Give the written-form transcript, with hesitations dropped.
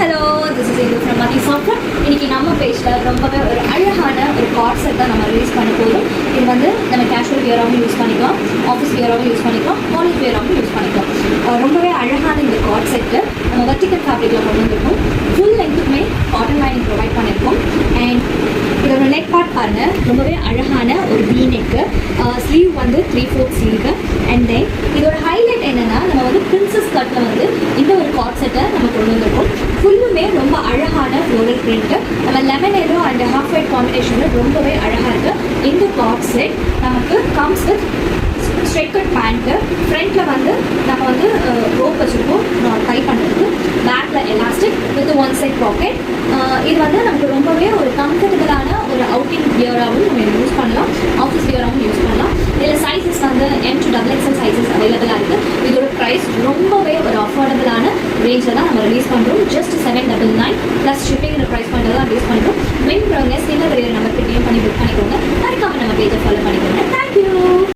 Hello, this is from Mathi software. இன்றைக்கி நம்ம பேஜில் ரொம்பவே ஒரு அழகான ஒரு கார்ட் செட் தான் நம்ம ரிலீஸ் பண்ண போதும். இது வந்து நம்ம கேஷுவல் வியராகவும் யூஸ் பண்ணிக்கலாம், ஆஃபீஸ் வியராகவும் யூஸ் பண்ணிக்கலாம், காலேஜ் வியராகவும் யூஸ் பண்ணிக்கலாம். ரொம்பவே அழகான இந்த கார்ட் செட்டு நம்ம வெர்டிக்கல் ஃபேப்ரிக்கில் கொண்டு வந்திருக்கோம். ஃபுல் லென்த்துக்குமே காட்டன் லைனிங் ப்ரொவைட் பண்ணியிருக்கோம். அண்ட் இதோட நெக் பார்ட் பாருங்கள், ரொம்பவே அழகான ஒரு வீ நெக்கு, ஸ்லீவ் வந்து 3/4 ஸ்லீவு. அண்ட் தென் இதோட ஹைலைட் என்னென்னா, நம்ம வந்து பிரின்சஸ் கட்டில் வந்து இந்த ஒரு கார்ட் செட்டை நம்ம கொண்டு வந்திருக்கோம். ஃபுல்லுமே ரொம்ப அழகான ஃப்ளோரல் பிரிண்ட்டு, நம்ம lemon yellow and half white காம்பினேஷனில் ரொம்பவே அழகாக இருக்குது. இந்த கார்ட் செட் நமக்கு comes with straight cut pant, ஃப்ரண்ட்டில் வந்து நம்ம வந்து ரோப் வச்சுருக்கோம் டை பண்ணுறதுக்கு, பேக்கில் elastic with one side pocket. இது வந்து நமக்கு ரொம்பவே ஒரு கம்ஃபர்டபுளான ஒரு அவுட்டிங் வியராகவும் நம்ம யூஸ் பண்ணலாம், ஆஃபீஸ் வியராகவும் யூஸ் பண்ணலாம். இதில் சைஸஸ் வந்து M to XXL சைஸஸ் அவைலபிளாக இருக்குது. இதோட ப்ரைஸ் ரொம்பவே ஒரு அஃபோர்டபுளான ரேஞ்சில் தான் நம்ம ரிலீஸ் பண்ணுறோம். ஜஸ்ட் 799 ப்ளஸ் ஷிப்பிங் ப்ரைஸ் பண்ணுறது தான் ரிலீஸ் பண்ணுறோம்.